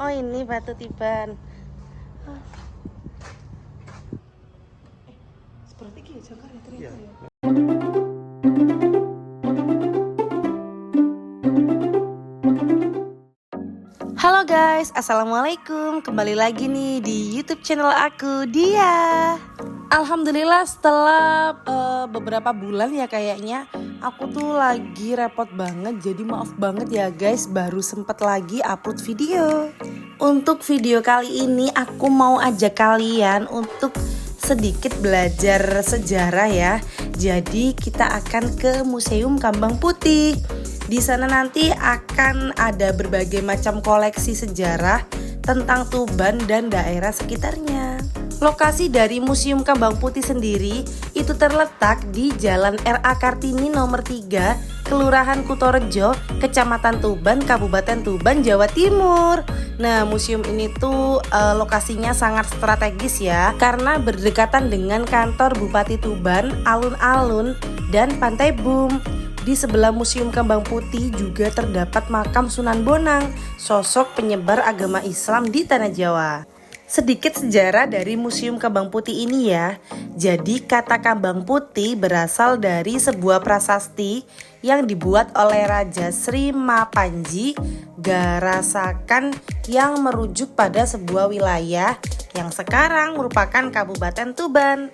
Oh ini Batu Tiban. Seperti gitu Jangkar ya ternyata ya. Halo guys, assalamualaikum. Kembali lagi nih di YouTube channel aku, Dia. Alhamdulillah setelah beberapa bulan ya kayaknya aku tuh lagi repot banget. Jadi maaf banget ya guys, baru sempet lagi upload video. Untuk video kali ini aku mau ajak kalian untuk sedikit belajar sejarah ya. Jadi kita akan ke Museum Kambang Putih. Di sana nanti akan ada berbagai macam koleksi sejarah tentang Tuban dan daerah sekitarnya. Lokasi dari Museum Kambang Putih sendiri itu terletak di Jalan R.A. Kartini nomor 3, Kelurahan Kutorejo, Kecamatan Tuban, Kabupaten Tuban, Jawa Timur. Nah, museum ini tuh lokasinya sangat strategis ya, karena berdekatan dengan kantor Bupati Tuban, alun-alun, dan Pantai Bum. Di sebelah Museum Kambang Putih juga terdapat makam Sunan Bonang, sosok penyebar agama Islam di Tanah Jawa. Sedikit sejarah dari Museum Kambang Putih ini ya. Jadi kata Kambang Putih berasal dari sebuah prasasti yang dibuat oleh Raja Sri Mapanji Garasakan yang merujuk pada sebuah wilayah yang sekarang merupakan Kabupaten Tuban.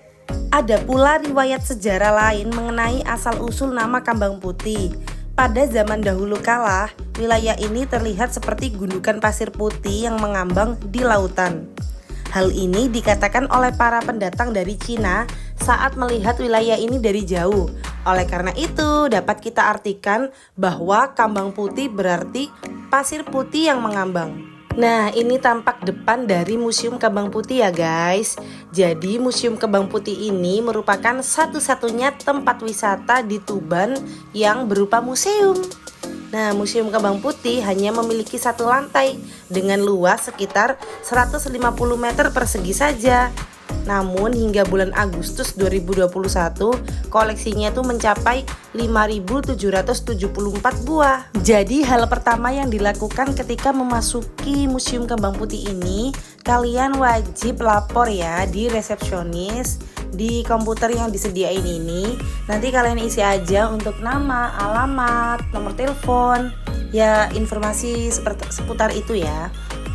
Ada pula riwayat sejarah lain mengenai asal-usul nama Kambang Putih. Pada zaman dahulu kala, wilayah ini terlihat seperti gundukan pasir putih yang mengambang di lautan. Hal ini dikatakan oleh para pendatang dari Cina saat melihat wilayah ini dari jauh. Oleh karena itu, dapat kita artikan bahwa Kambang Putih berarti pasir putih yang mengambang. Nah, ini tampak depan dari Museum Kambang Putih ya guys. Jadi Museum Kambang Putih ini merupakan satu-satunya tempat wisata di Tuban yang berupa museum. Nah, Museum Kambang Putih hanya memiliki satu lantai dengan luas sekitar 150 meter persegi saja. Namun hingga bulan Agustus 2021 koleksinya tuh mencapai 5.774 buah. Jadi hal pertama yang dilakukan ketika memasuki Museum Kambang Putih ini, kalian wajib lapor ya di resepsionis di komputer yang disediain ini. Nanti kalian isi aja untuk nama, alamat, nomor telepon, ya informasi seputar itu ya.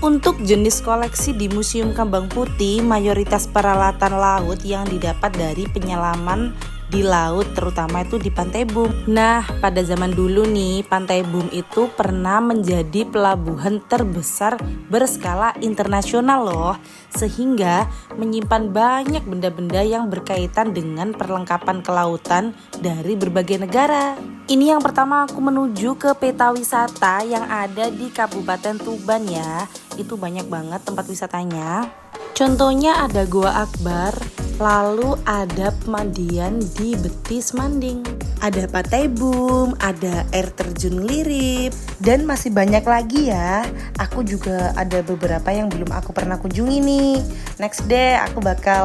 Untuk jenis koleksi di Museum Kambang Putih, mayoritas peralatan laut yang didapat dari penyelaman di laut, terutama itu di Pantai Bum. Nah, pada zaman dulu nih, Pantai Bum itu pernah menjadi pelabuhan terbesar berskala internasional loh, sehingga menyimpan banyak benda-benda yang berkaitan dengan perlengkapan kelautan dari berbagai negara. Ini yang pertama aku menuju ke peta wisata yang ada di Kabupaten Tuban ya. Itu banyak banget tempat wisatanya. Contohnya ada Goa Akbar, lalu ada pemandian di Betis Manding, ada Pantai Bum, ada air terjun Lirip, dan masih banyak lagi ya. Aku juga ada beberapa yang belum aku pernah kunjungi nih. Next day aku bakal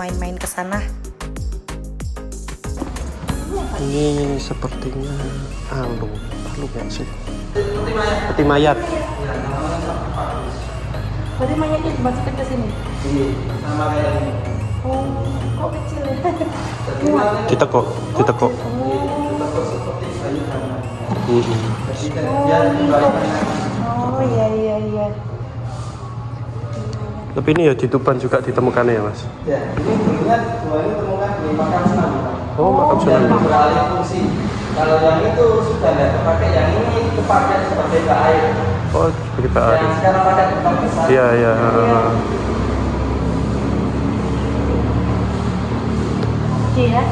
main-main ke sana. Ini sepertinya alun gak sih? Peti mayat. Berarti mayatnya dimasukin ke sini? Iya, sama kayak ini. Oh, kok kecil ya? Kita kok. Itu seperti sayuran. Jadi dia Oh iya. Tapi ini ya di Tuban juga ditemukan ya mas? Ya, ini dulunya dua ini temukan di makam Sunan. Oh makam Sunan. Dan beralih fungsi. Kalau yang itu sudah tidak terpakai, yang ini dipakai sebagai bak air. Oh seperti Pak Arif. Yang sekarang pakai tempat besar. Iya. Gede ya?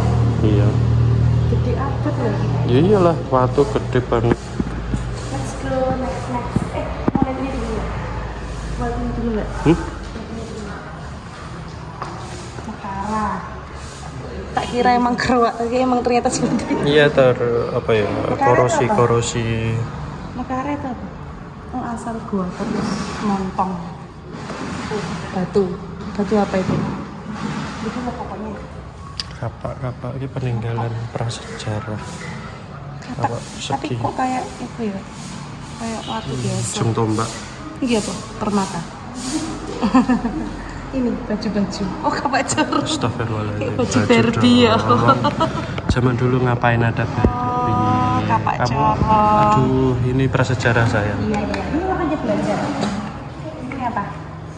Iya. Gede abad lagi. Ya iyalah, waktu gede banget. Let's go next. Mau lihat ini dulu ya? Mau lihat ini dulu nggak? Makara. Tak kira emang keruak, tapi emang ternyata seperti itu. Iya korosi. Makara itu apa? Oh, asal gua terus montong. Batu apa itu? Itu lah pokoknya. Kapak ini peninggalan prasejarah. Kapak, tapi kok kayak itu ya? Kayak watu biasa. Ujung tombak. Ini apa? Permata. Ini baju-baju. Oh, kabacor. Astagfirullahaladzim. Baju Barbie ya. Zaman dulu ngapain ada Barbie? Kapak Kamu, corong. aduh, ini prasejarah saya. Iya. Ini makanya belajar. Ini apa?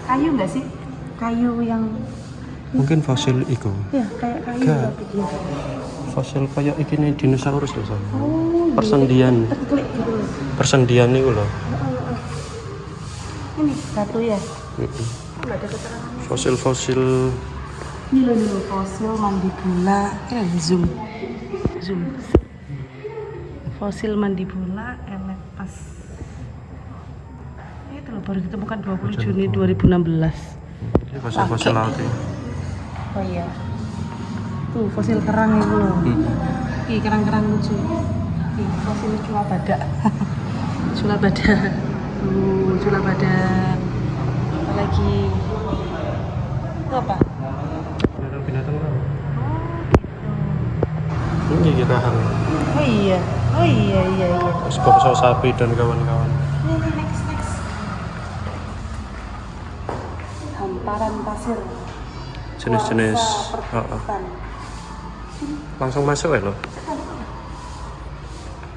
Kayu nggak sih? Kayu yang Mungkin fosil itu. ya kayak kayu Enggak. tapi dia. Fosil kayak ini dinosaurus loh sama. Oh, Persendian. terklik gitu loh. Persendian itu loh. Ini batu ya. Mm-mm. Nggak ada keterangan. Fosil-fosil. Ini loh fosil mandibula. Zoom. Fosil mandibula elepas. Itu loh baru ditemukan 20 Juni 2016. Ini fosil-fosil laut ya. Oh iya. Tuh fosil kerang itu loh. Ih, kerang-kerang lucu. Ih, fosil culabada. Culabada. Culabada. Apa lagi? Itu apa? Binatang-binatang apa? Ini kita harus. Oh iya. Bangsa sapi dan kawan-kawan. Ini next. Hamparan pasir. Jenis-jenis. Kuarsa Oh. perbukitan. Langsung masuk ya loh.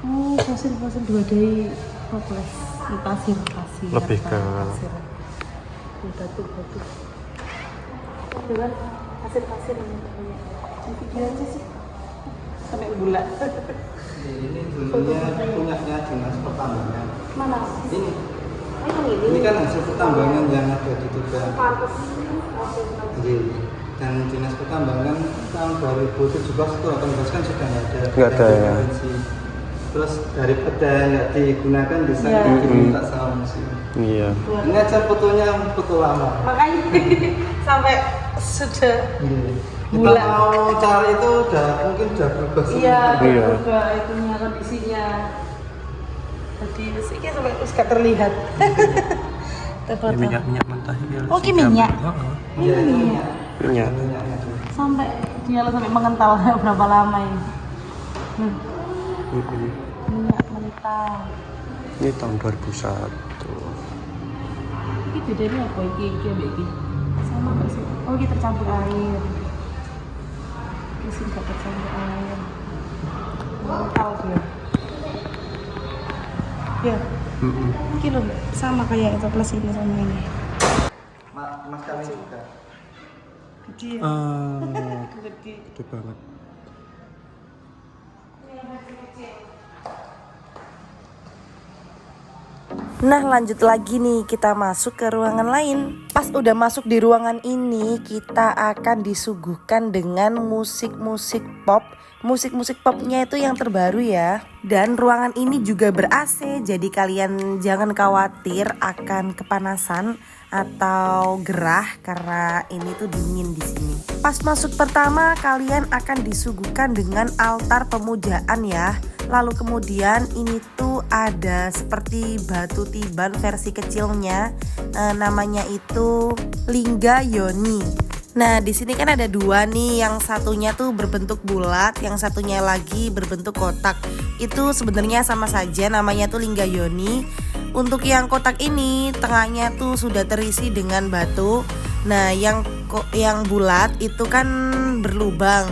Oh, fosil dua dari toples. Ini pasir. Lebih ke- pasir. Ini batu. Dengan pasir ini banyak. Ini video aja sih. Sampai bulat. Ini dulunya punyanya dinas pertambangan. Mana? Ini Ini. ini kan hasil pertambangan yang ada di Tuban. Pantes. Iya. Dan dinas pertambangan tahun 2017 itu 18 kan sudah nggak ada. Nggak ada, ya. Provinsi. Terus daripada nggak digunakan bisa Iya. diminta sama museum. Iya. Ini aja fotonya foto lama. Makanya sampai sudah Kita bulan. mau cari itu mungkin udah berubah semua. Iya, Iya. berubah itunya kondisinya. Jadi mesinnya sampai terus gak terlihat. Ini minyak mentah ya. Oh, ini minyak? Iya, ini minyak. Minyak. Minyaknya dulu. Sampai dinyala sampai mengental berapa lama ini. Minyak mentah. Ini tahun 2001. Ini bedanya apa iki ambek iki? Sama nggak sih? Oh, ini tercampur air. Ini sih nggak tercampur air. Mengental dia. Ya, ini loh sama kayak itu plus ini sama ini. Mas kami juga. Gede ya? Gede. Gede banget. Nah lanjut lagi nih, kita masuk ke ruangan lain. Pas udah masuk di ruangan ini, kita akan disuguhkan dengan musik-musik pop. Musik-musik popnya itu yang terbaru ya. Dan ruangan ini juga ber-AC, jadi kalian jangan khawatir akan kepanasan atau gerah karena ini tuh dingin di sini. Pas masuk pertama, kalian akan disuguhkan dengan altar pemujaan ya. Lalu kemudian ini tuh ada seperti batu tiban versi kecilnya, namanya itu Lingga Yoni. Nah di sini kan ada dua nih, yang satunya tuh berbentuk bulat, yang satunya lagi berbentuk kotak. Itu sebenarnya sama saja, namanya tuh Lingga Yoni. Untuk yang kotak ini tengahnya tuh sudah terisi dengan batu. Nah yang bulat itu kan berlubang.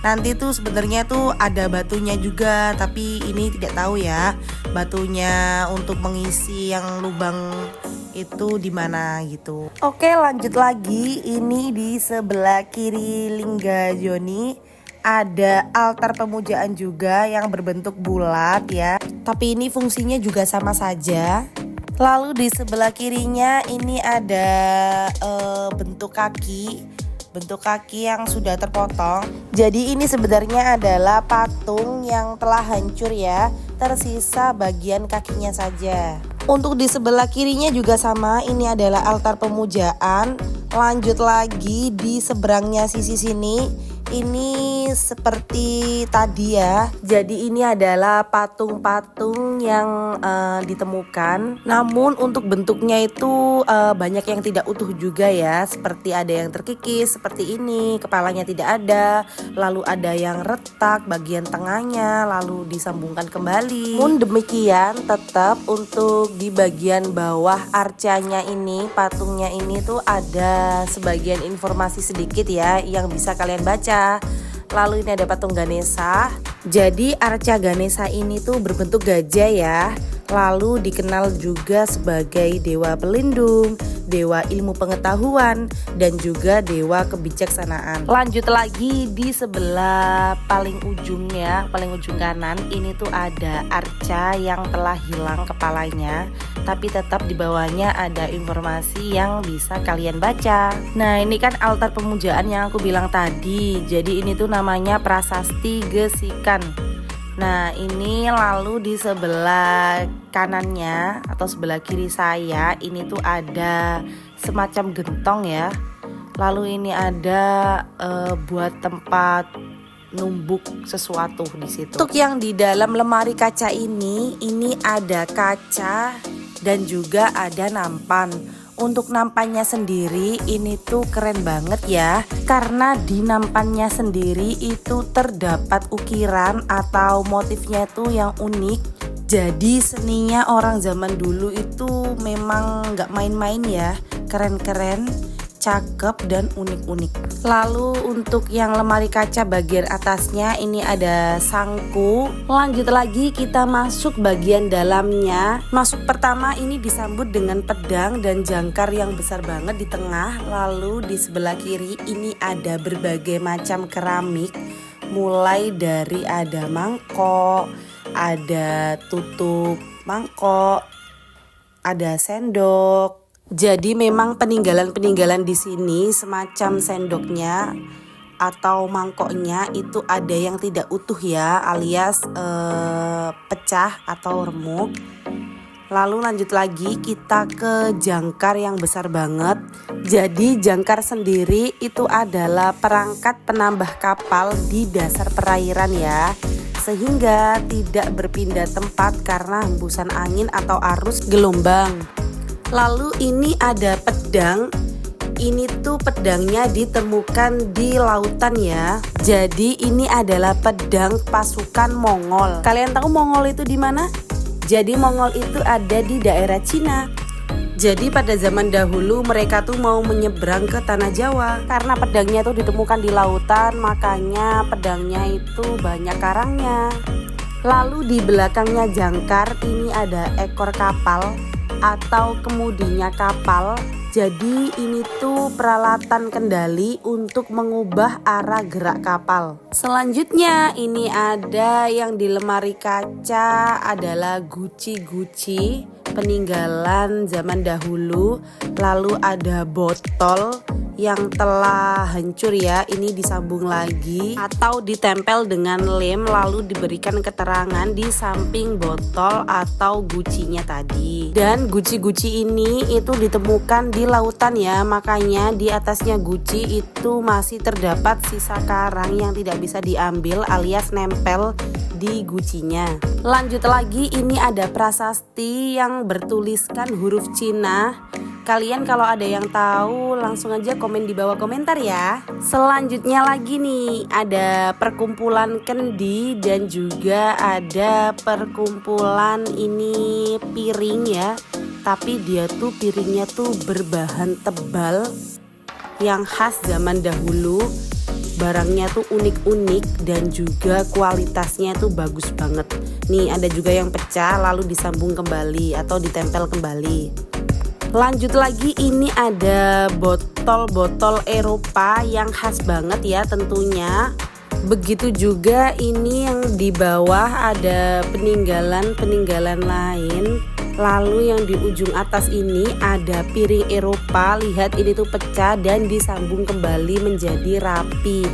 Nanti tuh sebenarnya tuh ada batunya juga, tapi ini tidak tahu ya batunya untuk mengisi yang lubang itu di mana gitu. Oke, lanjut lagi. Ini di sebelah kiri Lingga Yoni ada altar pemujaan juga yang berbentuk bulat ya. Tapi ini fungsinya juga sama saja. Lalu di sebelah kirinya ini ada bentuk kaki yang sudah terpotong. Jadi ini sebenarnya adalah patung yang telah hancur ya, tersisa bagian kakinya saja. Untuk di sebelah kirinya juga sama, ini adalah altar pemujaan. Lanjut lagi di seberangnya sisi sini, ini seperti tadi ya. Jadi ini adalah patung-patung yang ditemukan. Namun untuk bentuknya itu banyak yang tidak utuh juga ya. Seperti ada yang terkikis seperti ini, kepalanya tidak ada. Lalu ada yang retak bagian tengahnya, lalu disambungkan kembali. Namun demikian tetap untuk di bagian bawah arcanya ini, patungnya ini tuh ada sebagian informasi sedikit ya yang bisa kalian baca. Lalu ini ada patung Ganesha. Jadi arca Ganesha ini tuh berbentuk gajah ya. Lalu dikenal juga sebagai dewa pelindung, dewa ilmu pengetahuan, dan juga dewa kebijaksanaan. Lanjut lagi di sebelah paling ujung ya, paling ujung kanan ini tuh ada arca yang telah hilang kepalanya, tapi tetap di bawahnya ada informasi yang bisa kalian baca. Nah ini kan altar pemujaan yang aku bilang tadi. Jadi ini tuh namanya Prasasti Gesikan. Nah ini lalu di sebelah kanannya atau sebelah kiri saya ini tuh ada semacam gentong ya. Lalu ini ada buat tempat numbuk sesuatu di situ. Untuk yang di dalam lemari kaca ini ada kaca dan juga ada nampan. Untuk nampannya sendiri ini tuh keren banget ya, karena di nampannya sendiri itu terdapat ukiran atau motifnya tuh yang unik. Jadi seninya orang zaman dulu itu memang gak main-main ya, keren-keren, cakep dan unik-unik. Lalu untuk yang lemari kaca bagian atasnya ini ada sangku. Lanjut lagi kita masuk bagian dalamnya. Masuk pertama ini disambut dengan pedang dan jangkar yang besar banget di tengah. Lalu di sebelah kiri ini ada berbagai macam keramik. Mulai dari ada mangkok, ada tutup mangkok, ada sendok. Jadi memang peninggalan-peninggalan di sini semacam sendoknya atau mangkoknya itu ada yang tidak utuh ya, alias pecah atau remuk. Lalu lanjut lagi kita ke jangkar yang besar banget. Jadi jangkar sendiri itu adalah perangkat penambah kapal di dasar perairan ya, sehingga tidak berpindah tempat karena hembusan angin atau arus gelombang. Lalu ini ada pedang. Ini tuh pedangnya ditemukan di lautan ya. Jadi ini adalah pedang pasukan Mongol. Kalian tahu Mongol itu di mana? Jadi Mongol itu ada di daerah Cina. Jadi pada zaman dahulu mereka tuh mau menyeberang ke tanah Jawa. Karena pedangnya tuh ditemukan di lautan, makanya pedangnya itu banyak karangnya. Lalu di belakangnya jangkar ini ada ekor kapal atau kemudinya kapal. Jadi ini tuh peralatan kendali untuk mengubah arah gerak kapal. Selanjutnya ini ada yang di lemari kaca adalah guci-guci peninggalan zaman dahulu. Lalu ada botol yang telah hancur ya, ini disambung lagi atau ditempel dengan lem lalu diberikan keterangan di samping botol atau gucinya tadi. Dan guci-guci ini itu ditemukan di lautan ya, makanya di atasnya guci itu masih terdapat sisa karang yang tidak bisa diambil alias nempel di gucinya. Lanjut lagi ini ada prasasti yang bertuliskan huruf Cina. Kalian kalau ada yang tahu langsung aja komen di bawah komentar ya. Selanjutnya lagi nih ada perkumpulan kendi dan juga ada perkumpulan ini piring ya. Tapi dia tuh piringnya tuh berbahan tebal yang khas zaman dahulu. Barangnya tuh unik-unik dan juga kualitasnya tuh bagus banget. Nih ada juga yang pecah lalu disambung kembali atau ditempel kembali. Lanjut lagi ini ada botol-botol Eropa yang khas banget ya tentunya. Begitu juga ini yang di bawah ada peninggalan-peninggalan lain. Lalu yang di ujung atas ini ada piring Eropa. Lihat ini tuh pecah dan disambung kembali menjadi rapi.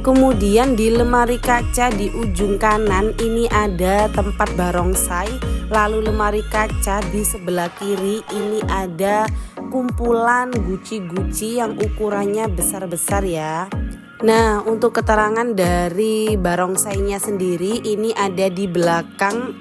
Kemudian di lemari kaca di ujung kanan ini ada tempat barongsai. Lalu lemari kaca di sebelah kiri ini ada kumpulan guci-guci yang ukurannya besar-besar ya. Nah, untuk keterangan dari barongsainya sendiri ini ada di belakang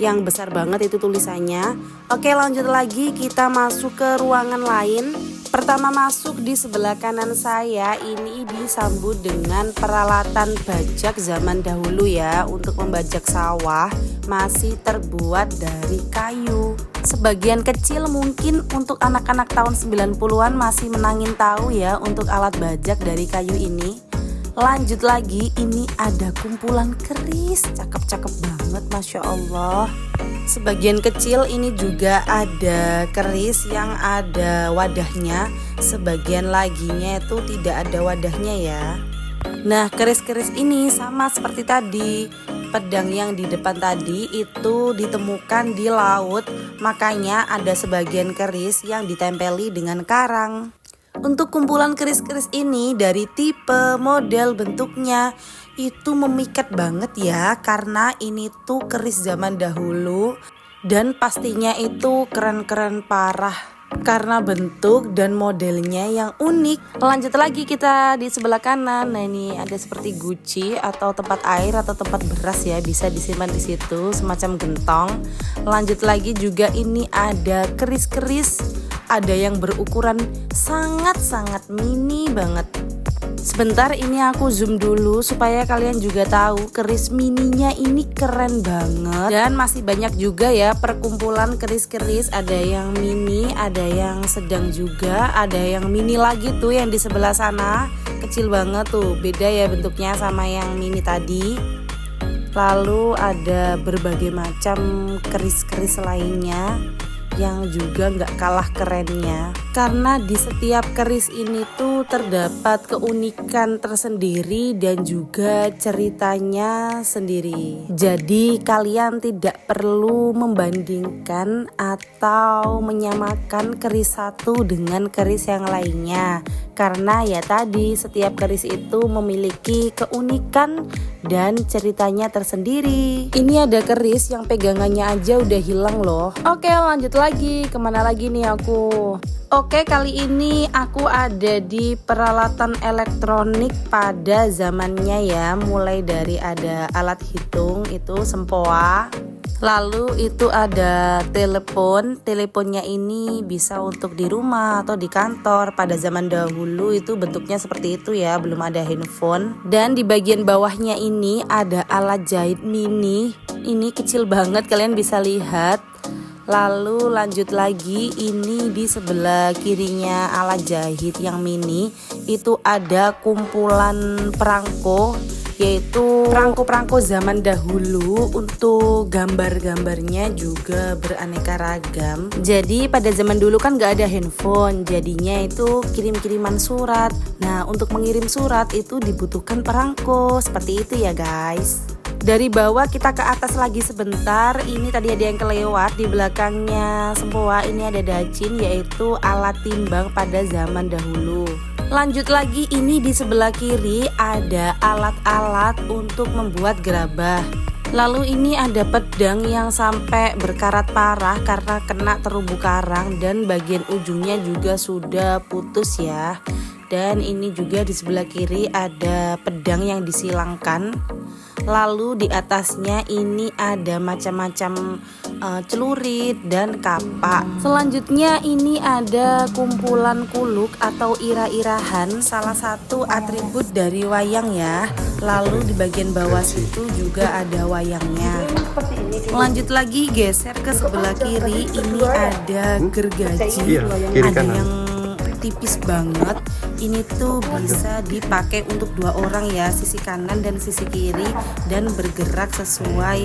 yang besar banget itu tulisannya. Oke, lanjut lagi kita masuk ke ruangan lain. Pertama masuk di sebelah kanan saya ini disambut dengan peralatan bajak zaman dahulu ya. Untuk membajak sawah masih terbuat dari kayu. Sebagian kecil mungkin untuk anak-anak tahun 90-an masih menangin tahu ya untuk alat bajak dari kayu ini. Lanjut lagi, ini ada kumpulan keris, cakep-cakep banget, Masya Allah. Sebagian kecil ini juga ada keris yang ada wadahnya, sebagian laginya itu tidak ada wadahnya ya. Nah, keris-keris ini sama seperti tadi. Pedang yang di depan tadi itu ditemukan di laut, makanya ada sebagian keris yang ditempeli dengan karang. Untuk kumpulan keris-keris ini dari tipe, model, bentuknya itu memikat banget ya, karena ini tuh keris zaman dahulu dan pastinya itu keren-keren parah karena bentuk dan modelnya yang unik. Lanjut lagi kita di sebelah kanan. Nah, ini ada seperti guci atau tempat air atau tempat beras ya, bisa disimpan di situ semacam gentong. Lanjut lagi juga ini ada keris-keris, ada yang berukuran sangat-sangat mini banget. Sebentar ini aku zoom dulu supaya kalian juga tahu keris mininya ini keren banget. Dan masih banyak juga ya perkumpulan keris-keris, ada yang mini, ada yang sedang juga, ada yang mini lagi tuh yang di sebelah sana. Kecil banget tuh, beda ya bentuknya sama yang mini tadi. Lalu ada berbagai macam keris-keris lainnya yang juga nggak kalah kerennya, karena di setiap keris ini tuh terdapat keunikan tersendiri dan juga ceritanya sendiri. Jadi kalian tidak perlu membandingkan atau menyamakan keris satu dengan keris yang lainnya, karena ya tadi setiap keris itu memiliki keunikan dan ceritanya tersendiri. Ini ada keris yang pegangannya aja udah hilang loh. Oke, lanjut lagi, kemana lagi nih aku? Oke, kali ini aku ada di peralatan elektronik pada zamannya ya. Mulai dari ada alat hitung itu sempoa. Lalu itu ada telepon. Teleponnya ini bisa untuk di rumah atau di kantor. Pada zaman dahulu itu bentuknya seperti itu ya, belum ada handphone. Dan di bagian bawahnya ini ada alat jahit mini. Ini kecil banget, kalian bisa lihat. Lalu lanjut lagi, ini di sebelah kirinya alat jahit yang mini itu ada kumpulan perangko, yaitu perangko-perangko zaman dahulu. Untuk gambar-gambarnya juga beraneka ragam. Jadi pada zaman dulu kan gak ada handphone, jadinya itu kirim-kiriman surat. Nah, untuk mengirim surat itu dibutuhkan perangko, seperti itu ya guys. Dari bawah kita ke atas lagi sebentar. Ini tadi ada yang kelewat, di belakangnya sempoa ini ada dacin, yaitu alat timbang pada zaman dahulu. Lanjut lagi, ini di sebelah kiri ada alat-alat untuk membuat gerabah. Lalu ini ada pedang yang sampai berkarat parah karena kena terumbu karang dan bagian ujungnya juga sudah putus ya. Dan ini juga di sebelah kiri ada pedang yang disilangkan. Lalu di atasnya ini ada macam-macam celurit dan kapak. Selanjutnya ini ada kumpulan kuluk atau irah-irahan, salah satu atribut dari wayang ya. Lalu di bagian bawah situ juga ada wayangnya. Lanjut lagi, geser ke sebelah kiri, ini ada gergaji, ada yang tipis banget. Ini tuh bisa dipakai untuk 2 orang ya, sisi kanan dan sisi kiri, dan bergerak sesuai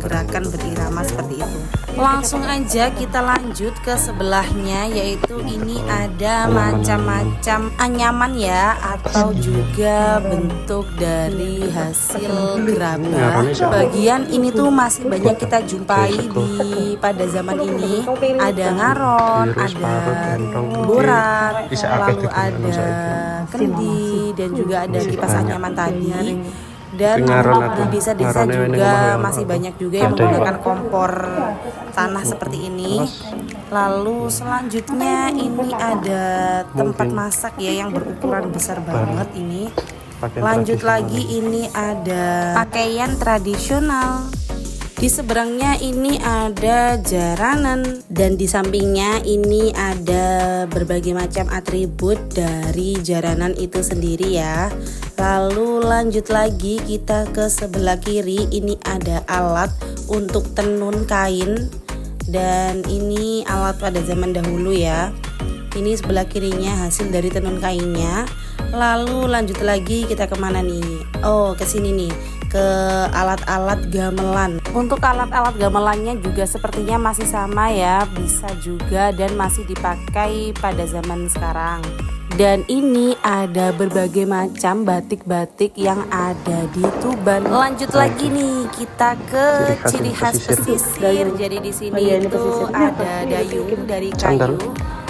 gerakan berirama seperti itu. Langsung aja kita lanjut ke sebelahnya, yaitu ini ada macam-macam anyaman ya, atau juga bentuk dari hasil gerabah. Bagian ini tuh masih banyak kita jumpai di pada zaman ini. Ada ngaron, ada borak, lalu ada kendi, dan juga ada kipas anyaman tadi. Dan Ngaron di aku. desa-desa Ngarone ini juga ngomong masih apa? banyak juga yang Ada ya, menggunakan Pak? kompor tanah seperti ini. Lalu selanjutnya ini ada tempat Mungkin. masak ya yang berukuran besar banget ini. Pakaian Lanjut tradisional. lagi ini ada pakaian tradisional. Di seberangnya ini ada jaranan dan di sampingnya ini ada berbagai macam atribut dari jaranan itu sendiri ya. Lalu lanjut lagi kita ke sebelah kiri, ini ada alat untuk tenun kain dan ini alat pada zaman dahulu ya. Ini sebelah kirinya hasil dari tenun kainnya. Lalu lanjut lagi kita kemana nih? Oh, ke sini nih, ke alat-alat gamelan. Untuk alat-alat gamelannya juga sepertinya masih sama ya, bisa juga dan masih dipakai pada zaman sekarang. Dan ini ada berbagai macam batik-batik yang ada di Tuban. Lanjut lagi nih, kita ke ciri khas pesisir. Jadi di sini itu ada dayung dari kayu.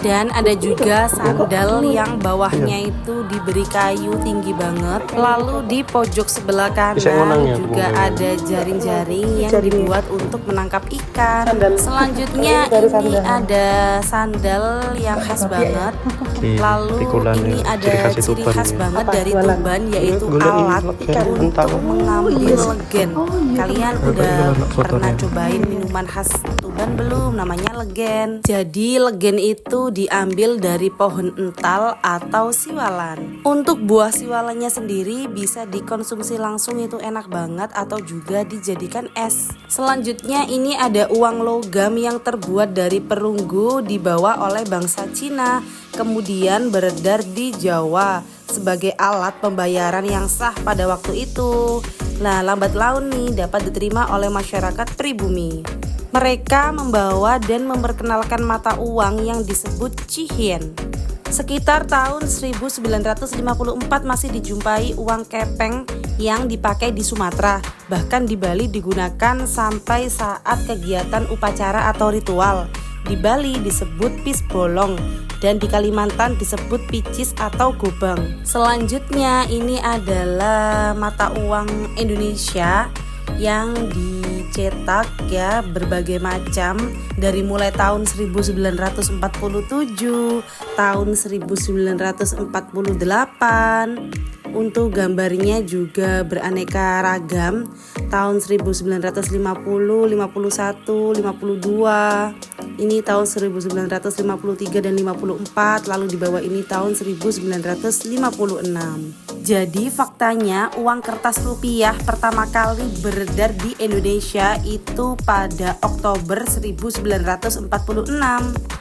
Dan ada juga sandal yang bawahnya itu diberi kayu tinggi banget. Lalu di pojok sebelah kanan juga ada jaring-jaring yang dibuat untuk menangkap ikan. Selanjutnya ini ada sandal yang khas banget. Lalu ini ada ciri khas banget dari Tuban, yaitu alat untuk mengambil legen. Kalian udah pernah cobain minuman khas Tuban belum? Namanya legen. Jadi legen itu diambil dari pohon ental atau siwalan. Untuk buah siwalannya sendiri bisa dikonsumsi langsung, itu enak banget, atau juga dijadikan es. Selanjutnya ini ada uang logam yang terbuat dari perunggu dibawa oleh bangsa Cina, kemudian beredar di Jawa sebagai alat pembayaran yang sah pada waktu itu. Nah, lambat laun nih dapat diterima oleh masyarakat pribumi. Mereka membawa dan memperkenalkan mata uang yang disebut cihien. Sekitar tahun 1954 masih dijumpai uang kepeng yang dipakai di Sumatera. Bahkan di Bali digunakan sampai saat kegiatan upacara atau ritual. Di Bali disebut pis bolong dan di Kalimantan disebut picis atau gobang. Selanjutnya ini adalah mata uang Indonesia yang dicetak ya berbagai macam dari mulai tahun 1947, tahun 1948. Untuk gambarnya juga beraneka ragam, tahun 1950, 51, 52. Ini tahun 1953 dan 54, lalu di bawah ini tahun 1956. Jadi faktanya uang kertas rupiah pertama kali beredar di Indonesia itu pada Oktober 1946.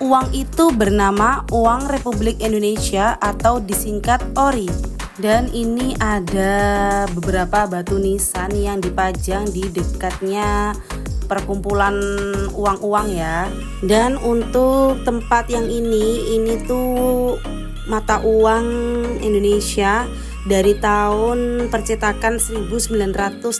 Uang itu bernama Uang Republik Indonesia atau disingkat ORI. Dan ini ada beberapa batu nisan yang dipajang di dekatnya perkumpulan uang-uang ya. Dan untuk tempat yang ini tuh mata uang Indonesia dari tahun percetakan 1939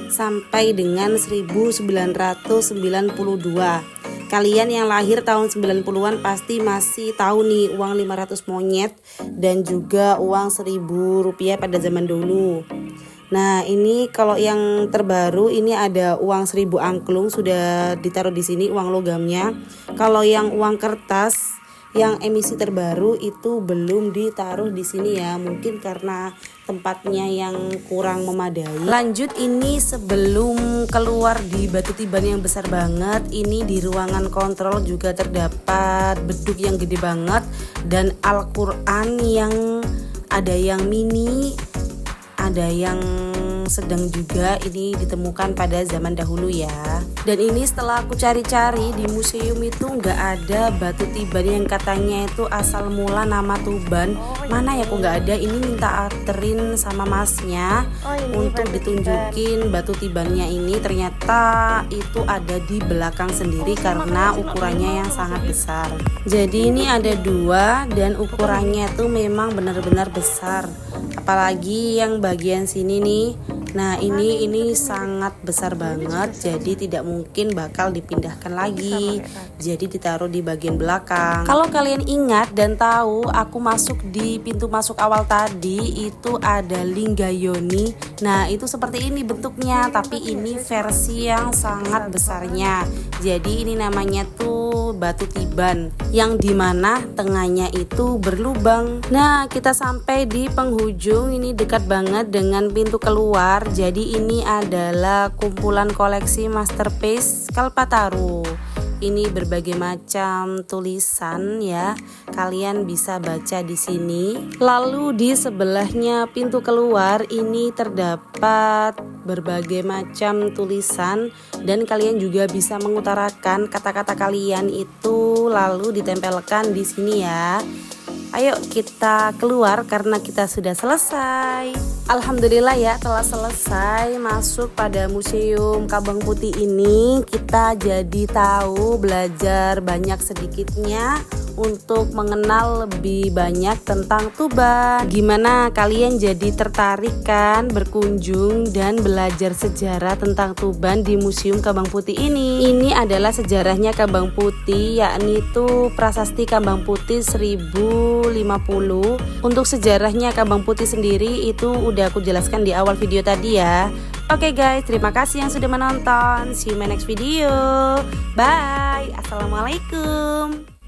sampai dengan 1992. Kalian yang lahir tahun 90-an pasti masih tahu nih uang 500 monyet dan juga uang 1000 rupiah pada zaman dulu. Nah, ini kalau yang terbaru ini ada uang 1000 angklung sudah ditaruh di sini uang logamnya. Kalau yang uang kertas yang emisi terbaru itu belum ditaruh di sini ya, mungkin karena tempatnya yang kurang memadai. Lanjut, ini sebelum keluar di Batu Tiban yang besar banget, ini di ruangan kontrol juga terdapat beduk yang gede banget dan Al-Quran yang ada yang mini, ada yang sedang juga, ini ditemukan pada zaman dahulu ya. Dan ini setelah aku cari-cari di museum itu nggak ada Batu Tiban yang katanya itu asal mula nama Tuban. Mana ya, kok nggak ada. Ini minta aterin sama masnya untuk ditunjukin Batu Tibannya ini. Ternyata itu ada di belakang sendiri karena ukurannya yang sangat besar. Jadi ini ada dua dan ukurannya tuh memang benar-benar besar. Apalagi yang bagian sini nih, Nah ini sangat besar banget, jadi tidak mungkin bakal dipindahkan lagi. Jadi ditaruh di bagian belakang. Kalau kalian ingat dan tahu, aku masuk di pintu masuk awal tadi itu ada Linggayoni. Nah itu seperti ini bentuknya, tapi ini versi yang sangat besarnya. Jadi ini namanya tuh batu tiban, yang dimana tengahnya itu berlubang. Nah kita sampai di penghujung, ini dekat banget dengan pintu keluar. Jadi ini adalah kumpulan koleksi masterpiece Kalpataru. Ini berbagai macam tulisan ya, kalian bisa baca di sini. Lalu di sebelahnya pintu keluar ini terdapat berbagai macam tulisan, dan kalian juga bisa mengutarakan kata-kata kalian itu lalu ditempelkan di sini ya. Ayo kita keluar karena kita sudah selesai. Alhamdulillah ya, telah selesai masuk pada Museum Kabang Putih ini. Kita jadi tahu, belajar banyak sedikitnya untuk mengenal lebih banyak tentang Tuban. Gimana kalian jadi tertarik kan berkunjung dan belajar sejarah tentang Tuban di Museum Kabang Putih ini? Ini adalah sejarahnya Kabang Putih, yakni itu Prasasti Kabang Putih 1050. Untuk sejarahnya Kabang Putih sendiri itu udah aku jelaskan di awal video tadi ya. Oke guys, terima kasih yang sudah menonton. See you in my next video. Bye. Assalamualaikum.